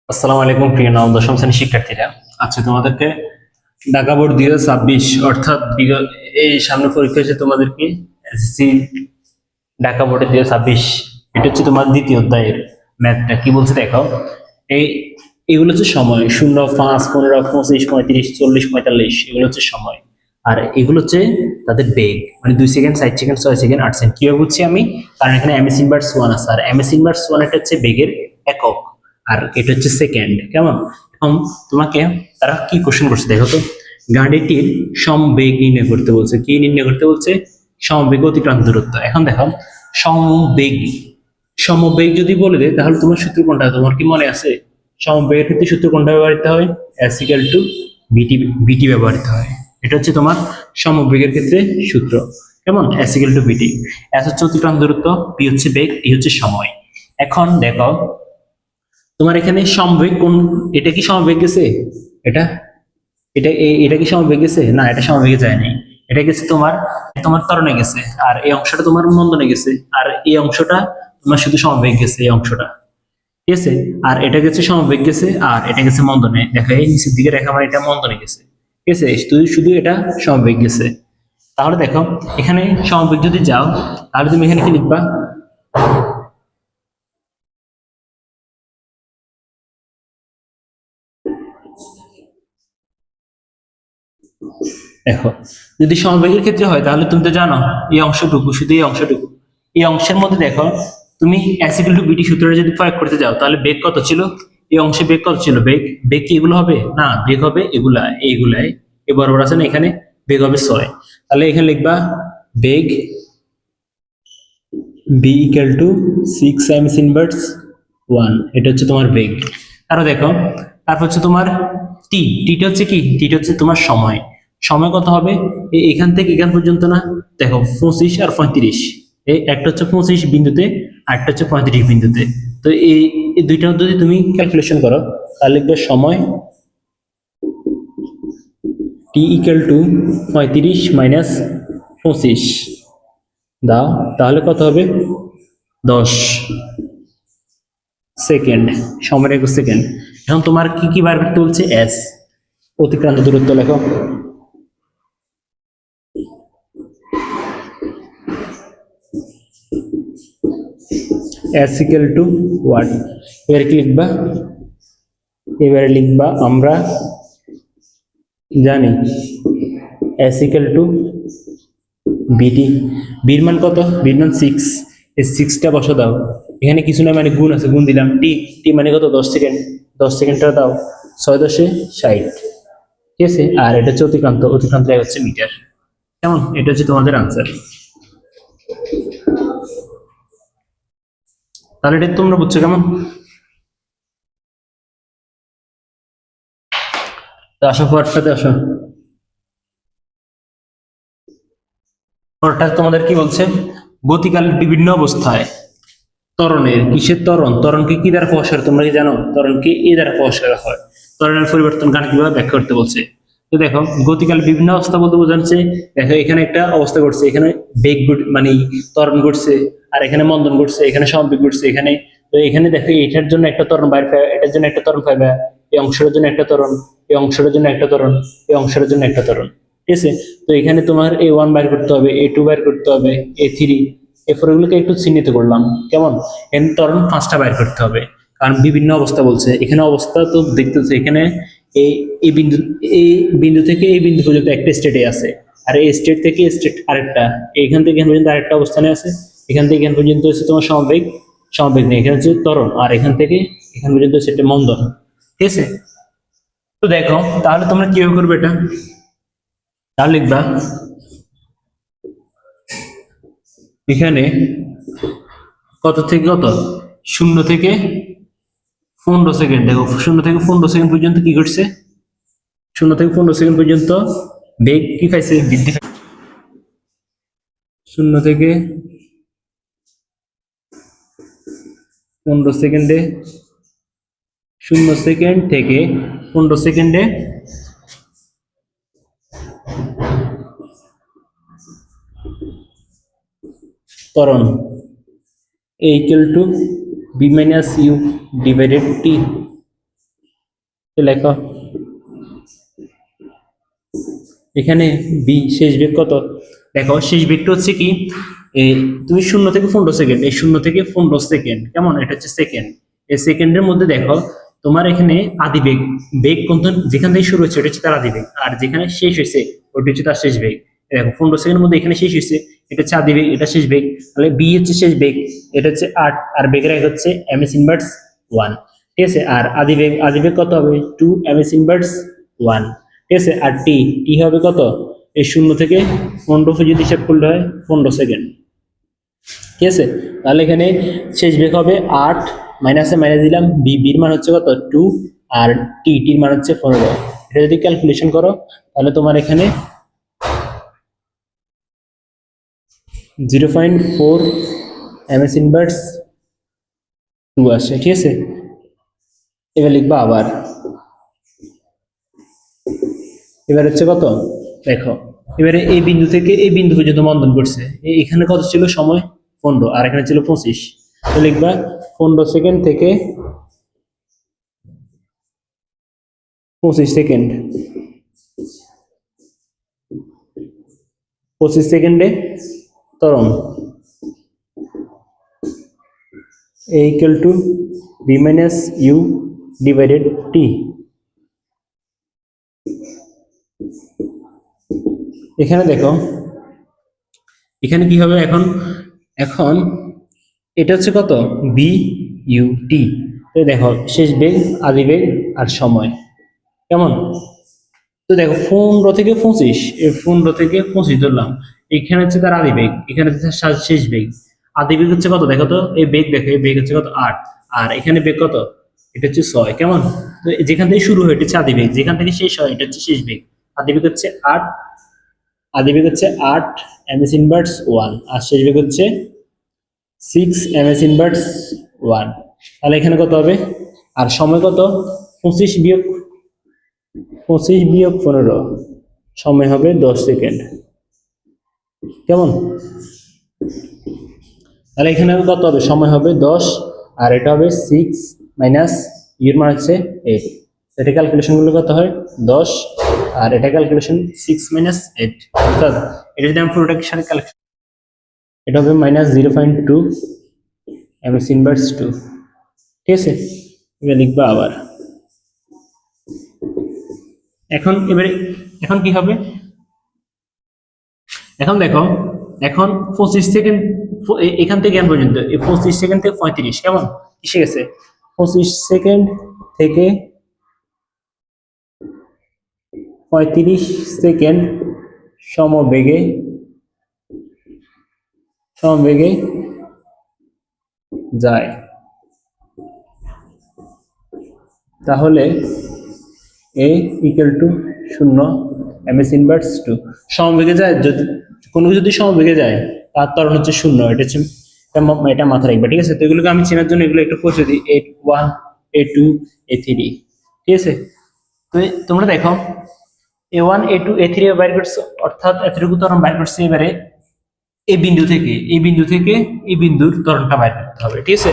আসসালামু আলাইকুম প্রিয় নবম দশম শ্রেণীর শিক্ষার্থীরা। আচ্ছা, তোমাদেরকে ঢাকা বোর্ড 2026 অর্থাৎ এই সামনে পরীক্ষা হচ্ছে তোমাদেরকে এসএসসি ঢাকা বোর্ডে 2026। এটা হচ্ছে তোমার দ্বিতীয় অধ্যায়ের ম্যাথটা। কি বলছে দেখো, এই এগুলো হচ্ছে সময় 0, 5, 15, 25, 35, 40, 45, এগুলো হচ্ছে সময়। আর এগুলো হচ্ছে তাদের বেগ, মানে 2 সেকেন্ড, 4 সেকেন্ড, 6 সেকেন্ড, 8 সেকেন্ড। কিভাবে বুঝছি আমি? কারণ এখানে এমএস ইনভার্স 1 আছে, আর এমএস ইনভার্স 1 এটা হচ্ছে বেগের একক, আর এটা হচ্ছে সেকেন্ড। কেমন? এখন তোমাকে তারা কি কোশ্চেন করছে দেখো তো। গাড়িটির সমবেগ নির্ণয় করতে বলছে। কি নির্ণয় করতে বলছে? সমবেগ অতিক্রান্ত দূরত্ব। এখন দেখো, সমবেগ সমবেগ যদি বলে দেয় তাহলে তোমার সূত্র কোনটা? তোমার কি মনে আছে? সমবেগের ক্ষেত্রে সূত্র কোনটা ব্যবহৃত হয়? এস ইকুয়াল টু বিটি, বিটি ব্যবহৃত হয়। এটা হচ্ছে তোমার সমবেগের ক্ষেত্রে সূত্র। কেমন? এস ইকুয়াল টু বিটি। এস হচ্ছে অতিক্রান্ত দূরত্ব, বি হচ্ছে বেগ, টি হচ্ছে সময়। এখন দেখো, তোমার এখানে সমবেগ কোন, এটা কি সমবেগ গেছে? এটা এটা এটা কি সমবেগ গেছে? না, এটা সমবেগে যায় নাই। এটা গেছে তোমার তোমার ত্বরণে গেছে, আর এই অংশটা তোমার মন্দনে গেছে, আর এই অংশটা তোমার শুধু সমবেগ গেছে, এই অংশটা। ঠিক আছে? আর এটা গেছে সমবেগ গেছে, আর এটা গেছে মন্দনে। দেখো এই নিচের দিকে রেখা, মানে এটা মন্দনে গেছে। ঠিক আছে? শুধু শুধু এটা সমবেগ গেছে। তাহলে দেখো, এখানে সমবেগ যদি যাও তাহলে তুমি এখানে কি লিখবা? দেখো, যদি সমবেগের ক্ষেত্রে হয় তাহলে তুমি তো জানো এই অংশটুকু, শুধু এই অংশটুকু, এই অংশের মধ্যে দেখো, তুমি এস ইকুয়াল টু বিটি সূত্রটা যদি প্রয়োগ করতে যাও তাহলে বেগ কত ছিল? এই অংশে বেগ কত ছিল? বেগ বেগ কি এগুলো হবে? না, বেগ হবে এগুলা, এইগুলাই। এ বরাবর আছে না, এখানে বেগ হবে 6। তাহলে এখানে লিখবা বেগ v equal to 6 times inverse 1। এটা হচ্ছে তোমার বেগ। আরো দেখো, তারপর হচ্ছে তোমার টি। টিটা হচ্ছে কি? টিটা হচ্ছে তোমার সময়। সময় কত হবে? এখান থেকে এখান পর্যন্ত না, দেখো 25 আর 35। এই একটা হচ্ছে 25 বিন্দুতে, আর একটা হচ্ছে 35 বিন্দুতে। তো এই দুইটা যদি তুমি ক্যালকুলেশন করো তাহলে লিখবে সময় টি ইকুয়াল টু 35 মাইনাস 25 দাও, তাহলে কত হবে? 10 সেকেন্ড। সময়ের 21 সেকেন্ড। এখন তোমার কি কি বার করতে বলছে? এস, অতিক্রান্ত দূরত্ব লেখো। S equal to what? এবারে কি লিখবা? এবারে লিখবা আমরা জানি এস ইকুয়াল টু বিটি। বির মান কত? বির মান 6। এই 6টা বসা দাও। এখানে কিছু না, মানে গুণ আছে, গুণ দিলাম। টি, টি মানে কত? 10 সেকেন্ড। 10 সেকেন্ডটা দাও, 6 10 60। ঠিক আছে? আর এটা হচ্ছে অতিক্রান্ত, অতিক্রান্ত হচ্ছে মিটার। কেমন? এটা হচ্ছে তোমাদের আনসার। তাহলে এটা তোমরা বুঝছো কেমন? তো আসো পরটাতে আসো। পরটা তোমাদের কি বলছে? গতিকাল বিভিন্ন অবস্থায় ত্বরণের, কিসের ত্বরণ? ত্বরণকে কি দ্বারা প্রকাশ করে তোমরা কি জানো? ত্বরণকে এ দ্বারা প্রকাশ করা হয়। ত্বরণের পরিবর্তন গাণিতিকভাবে ব্যাখ্যা করতে বলছে। তো দেখো, গতিকাল বিভিন্ন অবস্থা বলতে বোঝাচ্ছে, দেখো এখানে একটা অবস্থা ঘটছে, এখানে বেগ মানে ত্বরণ ঘটছে, আর এখানে মন্দন ঘটছে, এখানে সমবেগ ঘটছে, এখানে। তো এখানে দেখো এটার জন্য একটা ত্বরণ বাইর পাবে, এটার জন্য একটা ত্বরণ পাবে, এই অংশের জন্য একটা ত্বরণ, এই অংশের জন্য একটা ত্বরণ, এই অংশের জন্য একটা ত্বরণ। ঠিক আছে? তো এখানে তোমার A1 বাইর করতে হবে, A2 বাইর করতে হবে, A3। এরপর এগুলোকে একটু চিহ্নিত করলাম। কেমন? এন ত্বরণ 5টা বাইর করতে হবে, কারণ বিভিন্ন অবস্থা বলছে। এখানে অবস্থা তো দেখতেছে, এখানে এই এই বিন্দু, এই বিন্দু থেকে এই বিন্দু পর্যন্ত একটা স্টেটে আছে, আর এই স্টেট থেকে স্টেট আরেকটা, এখান থেকে এখান পর্যন্ত আরেকটা অবস্থানে আছে, এখান থেকে এখান পর্যন্ত হচ্ছে তোমার সমবেগ। সমবেগ নেই, এখানে হচ্ছে ত্বরণ, আর এখান থেকে এখান পর্যন্ত হচ্ছে একটা মন্দন। ঠিক আছে? তো দেখো, তাহলে তোমরা কিভাবে করবে এটা? তাহলে লিখবা এখানে কত থেকে কত? 0 থেকে 15 সেকেন্ড। দেখো 0 থেকে 15 সেকেন্ড পর্যন্ত কি ঘটছে? 0 থেকে 15 সেকেন্ড পর্যন্ত বেগ কি পাইছে? বৃদ্ধি পাইছে। 0 থেকে 15 সেকেন্ডে, 0 সেকেন্ড থেকে 15 সেকেন্ডে ত্বরণ a equal to v minus u divided t. তো লেখো এখানে বি শেষ বেগ কত? দেখো শেষ বেগটা হচ্ছে কি, এই তুমি 0 থেকে 15 সেকেন্ড, এই 0 থেকে 15 সেকেন্ড, কেমন, এটা হচ্ছে সেকেন্ড। এই সেকেন্ডের মধ্যে দেখো তোমার এখানে আদি বেগ, বেগ কোন, যেখান থেকে শুরু হচ্ছে ওটা হচ্ছে তার আদি বেগ, আর যেখানে শেষ হয়েছে ওটা হচ্ছে তার শেষ বেগ। দেখো 15 সেকেন্ডের মধ্যে এখানে শেষ হয়েছে, এটা হচ্ছে আদি বেগ, এটা শেষ বেগ, তাহলে বি হচ্ছে শেষ বেগ, এটা হচ্ছে 8, আর বেগের এক হচ্ছে এমএস ইনভার্স 1। ঠিক আছে, আর আদি বেগ কত হবে? 2 এমএস ইনভার্স 1। ঠিক আছে, আর টি টি হবে কত? এই 0 থেকে 15 যদি হিসাব করলে হয় 15 সেকেন্ড। ঠিক আছে, তাহলে এখানে শেষ বেগ হবে 8, মাইনাসে মাইনাস দিলাম, বির মান হচ্ছে কত? 2, আর টির মান হচ্ছে 15। এটা যদি ক্যালকুলেশন করো তাহলে তোমার এখানে 0.4 এমএস ইনভার্স 2 আসে। ঠিক আছে, এবার লিখবা আবার, এবার হচ্ছে কত দেখো, এবারে এই বিন্দু থেকে এই বিন্দু পর্যন্ত মন্দন করছে, এখানে কত ছিল সময়? 15, আর এখানে ছিল 25। তো লিখবা 15 সেকেন্ড থেকে 25 সেকেন্ড, 25 সেকেন্ডে ত্বরণ a equal to v minus u divided t. এখানে দেখো এখানে কি হবে এখন, এখন এটা হচ্ছে কত? B U T. তো দেখো শেষ বেগ, আদি বেগ, আর সময়, কেমন? তো দেখো 15 থেকে 25, এই 15 থেকে 25 ধরলাম, এখানে হচ্ছে তার আদি বেগ, এখানে হচ্ছে শেষ বেগ। আদি বেগ হচ্ছে কত দেখো তো, এই বেগ দেখো, এই বেগ হচ্ছে কত? 8, আর এখানে বেগ কত? এটা হচ্ছে 6, কেমন? তো যেখান থেকে শুরু হয় এটা হচ্ছে আদি বেগ, যেখান থেকে শেষ হয় এটা হচ্ছে শেষ বেগ। আদি বেগ হচ্ছে 8, আদি বেগ হচ্ছে 8 এমএস ইনভার্স 1, আর শেষ বেগ হচ্ছে 6 এমএস ইনভার্স 1। তাহলে এখানে কত হবে? আর সময় কত? 25 বিয়োগ 15, সময় হবে 10 সেকেন্ড, কেমন? তাহলে এখানে কত হবে? সময় হবে 10, আর এটা হবে 6 মাইনাস ইউর মান হচ্ছে 8। এটা ক্যালকুলেশন করলে কত হয়? 10, আর এটা ক্যালকুলেশন 6 মাইনাস 8, অর্থাৎ এটা যদি আমি পুরোটাকে সাথে ক্যালকুলেশন, এটা হবে মাইনাস 0.2 এমএস ইনভার্স 2। ঠিক আছে, এবার লিখবা আবার। এবারে এখন কি হবে? এখন দেখো, এখন 25 সেকেন্ড, এখান থেকে জ্ঞান পর্যন্ত এই 25 সেকেন্ড থেকে 35, কেমন এসে গেছে? 25 সেকেন্ড থেকে 35 সেকেন্ড সমবেগে সমবেগে যায়, তাহলে এ ইকুয়াল টু 0 এমএস ইনভার্স 2। সমবেগে যায়, যদি কোনো যদি সমবেগে যায় তার ত্বরণ হচ্ছে 0, এটা হচ্ছে, এটা মাথায় রাখবে। ঠিক আছে, তো এগুলোকে আমি চেনার জন্য এগুলো একটু পরিচয় দিই, A1 A2 A3। ঠিক আছে, তো তোমরা দেখো A1 A2 A3 বাইর করছো, অর্থাৎ এতটুকু ত্বরণ বাইর করছে। এবারে এই বিন্দু থেকে এই বিন্দুর ত্বরণটা বাইর করতে হবে। ঠিক আছে,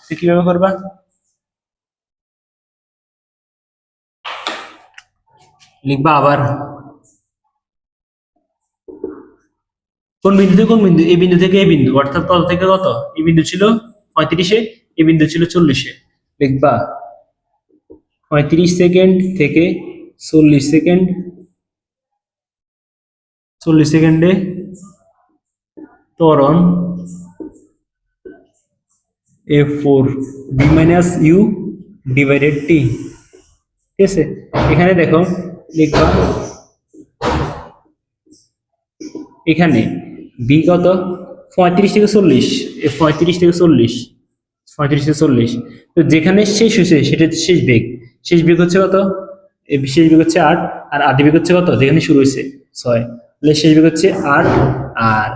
তো কিভাবে করবা? লিখবা আবার, কোন বিন্দু থেকে কোন বিন্দু? এই বিন্দু থেকে এই বিন্দু, অর্থাৎ কত থেকে কত? এই বিন্দু ছিল 35-এ, এই বিন্দু ছিল 40-এ। লিখবা 35 সেকেন্ড থেকে 40 সেকেন্ড, 40 সেকেন্ডে ত্বরণ A4 v minus u divided t. ঠিক আছে, এখানে দেখো লিখবা, এখানে বি কত? 35 থেকে 40, 35 থেকে 40, 35 থেকে 40, তো যেখানে শেষ হয়েছে সেটা হচ্ছে শেষ বেগ। শেষ বেগ হচ্ছে কত? এই শেষ বেগ হচ্ছে 8, আর আদি বেগ হচ্ছে কত? যেখানে শুরু হয়েছে 6, তাহলে শেষ বেগ হচ্ছে 8, আর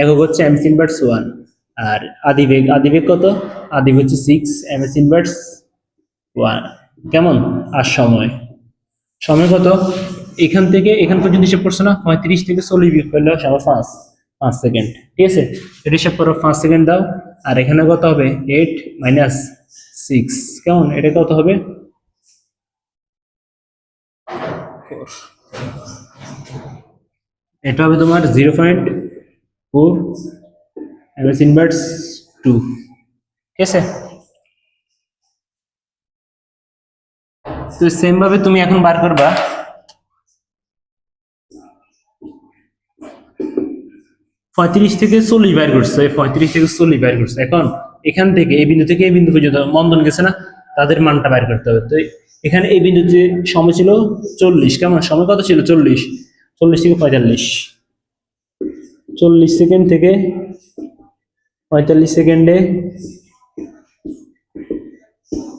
একক হচ্ছে এমএস ইনভার্স 1, আর আদি বেগ কত? আদি বেগ হচ্ছে 6 এমএস ইনভার্স 1, কেমন? আর সময়, সময় কত? এখান থেকে এখান পর্যন্ত হিসাব করছো না, 35 থেকে 40 বিয়োগ করলে সময় 5 সেকেন্ড। ঠিক আছে, এটা হিসাব করো, 5 সেকেন্ড দাও, আর এখানে কত হবে? 8 মাইনাস 6, কেমন? এটা কত হবে? এটা হবে তোমার 0.4 এমএস ইনভার্স 2। ঠিক আছে, তো সেম ভাবে তুমি এখন বার করবা 35 থেকে 40 বার করছে, 35 থেকে 40 বার করছে। এখন এখান থেকে এই বিন্দু থেকে এই বিন্দু পর্যন্ত মন্দন গেছে না, তাদের মানটা বার করতে হবে। তো এখানে এই বিন্দুতে সময় ছিল 40, কেমন সময় কত ছিল 40, 40 থেকে 45, 40 সেকেন্ড থেকে 45 সেকেন্ডে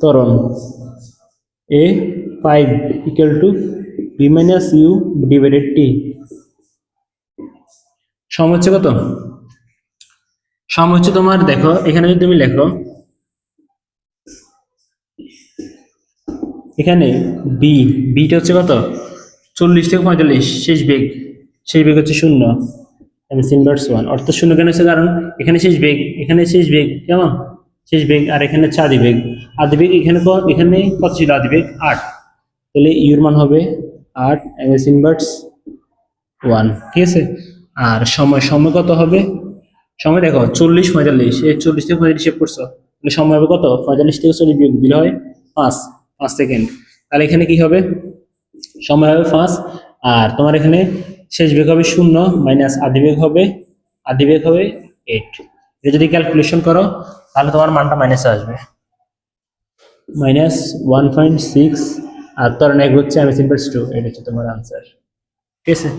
ত্বরণ a 5 equal to v minus u divided t. সময় হচ্ছে কত, সময় হচ্ছে তোমার দেখো এখানে যদি তুমি লেখো এখানে বিটা হচ্ছে কত 40 থেকে 45, শেষ বেগ, শেষ বেগ হচ্ছে 0 এমএস ইনভার্স 1। অর্থাৎ 0 কেন হচ্ছে, কারণ এখানে শেষ বেগ, এখানে শেষ বেগ, কেমন শেষ বেগ, আর এখানে হচ্ছে আদি বেগ। আদি বেগ এখানে এখানে কত ছিল, আদি বেগ 8, তাহলে ইউর মান হবে 8 এমএস ইনভার্স 1। ঠিক আছে, আর সময় সময় কত হবে, সময় দেখো 40 45, এই 40 থেকে 45 হিসেব করছো, তাহলে সময় হবে কত, 45 থেকে 40 বিয়োগ দিলে হয় 5 সেকেন্ড। তাহলে এখানে কি হবে, সময় হবে 5, আর তোমার এখানে শেষ বেগ হবে 0 মাইনাস আদি বেগ হবে 8। এটা যদি ক্যালকুলেশন করো তাহলে তোমার মানটা মাইনাসে আসবে, -1.6, আর ত্বরণ এক হচ্ছে এমএস ইনভার্স 2। এটা হচ্ছে তোমার আনসার। ঠিক আছে।